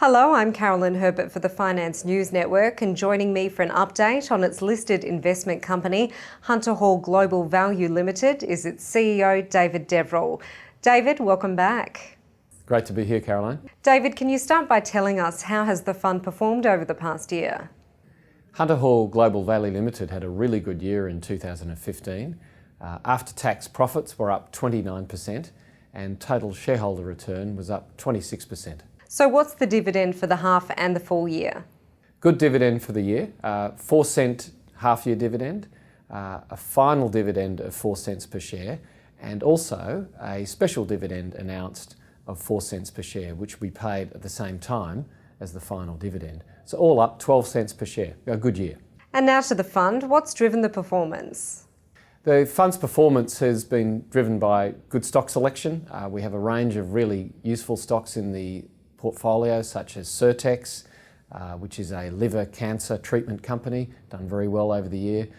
Hello, I'm Carolyn Herbert for the Finance News Network, and joining me for an update on its listed investment company, Hunter Hall Global Value Limited, is its CEO, David Deverall. David, welcome back. Great to be here, Caroline. David, can you start by telling us how has the fund performed over the past year? Hunter Hall Global Value Limited had a really good year in 2015. After-tax profits were up 29% and total shareholder return was up 26%. So what's the dividend for the half and the full year? Good dividend for the year, 4-cent half-year dividend, a final dividend of 4 cents per share, and also a special dividend announced of 4 cents per share, which we paid at the same time as the final dividend. So all up 12 cents per share, a good year. And now to the fund, what's driven the performance? The fund's performance has been driven by good stock selection. We have a range of really useful stocks in the portfolio, such as Certex, which is a liver cancer treatment company, done very well over the year.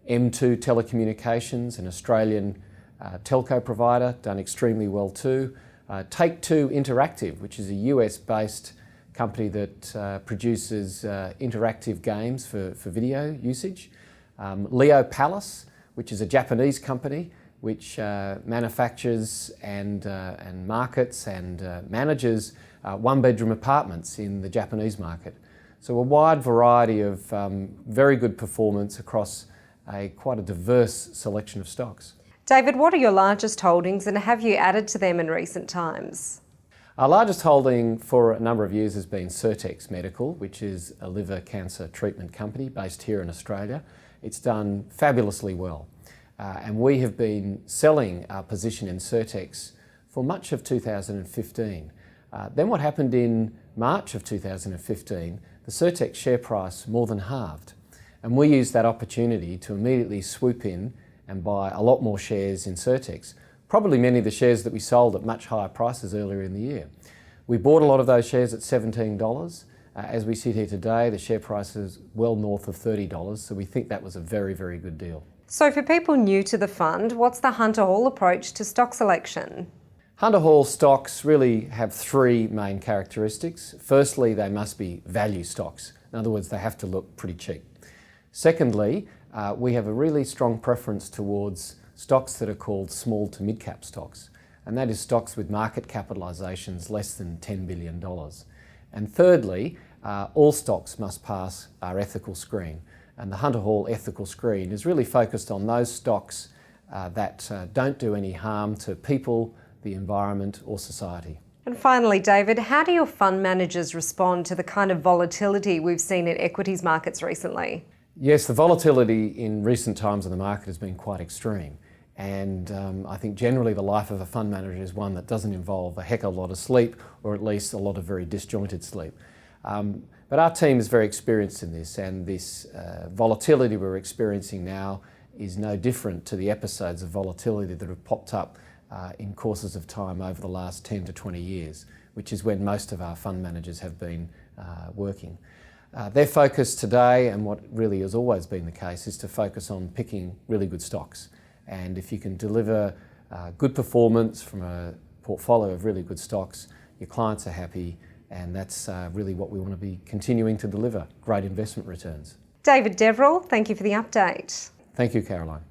M2 Telecommunications, an Australian telco provider, done extremely well too. Take-Two Interactive, which is a US-based company that produces interactive games for video usage. Leo Palace, which is a Japanese company which manufactures and markets and manages one-bedroom apartments in the Japanese market. So a wide variety of very good performance across quite a diverse selection of stocks. David, what are your largest holdings and have you added to them in recent times? Our largest holding for a number of years has been Certex Medical, which is a liver cancer treatment company based here in Australia. It's done fabulously well. And we have been selling our position in Certex for much of 2015. Then what happened in March of 2015, the Certex share price more than halved. And we used that opportunity to immediately swoop in and buy a lot more shares in Certex, probably many of the shares that we sold at much higher prices earlier in the year. We bought a lot of those shares at $17. As we sit here today, the share price is well north of $30, so we think that was a very, very good deal. So for people new to the fund, what's the Hunter Hall approach to stock selection? Hunter Hall stocks really have three main characteristics. Firstly, they must be value stocks. In other words, they have to look pretty cheap. Secondly, we have a really strong preference towards stocks that are called small to mid-cap stocks, and that is stocks with market capitalisations less than $10 billion. And thirdly, all stocks must pass our ethical screen, and the Hunter Hall ethical screen is really focused on those stocks that don't do any harm to people, the environment or society. And finally, David, how do your fund managers respond to the kind of volatility we've seen in equities markets recently? Yes, the volatility in recent times in the market has been quite extreme. And I think generally the life of a fund manager is one that doesn't involve a heck of a lot of sleep, or at least a lot of very disjointed sleep. But our team is very experienced in this, and this volatility we're experiencing now is no different to the episodes of volatility that have popped up in courses of time over the last 10 to 20 years, which is when most of our fund managers have been working. Their focus today, and what really has always been the case, is to focus on picking really good stocks. And if you can deliver good performance from a portfolio of really good stocks, your clients are happy, and that's really what we want to be continuing to deliver, great investment returns. David Deverall, thank you for the update. Thank you, Caroline.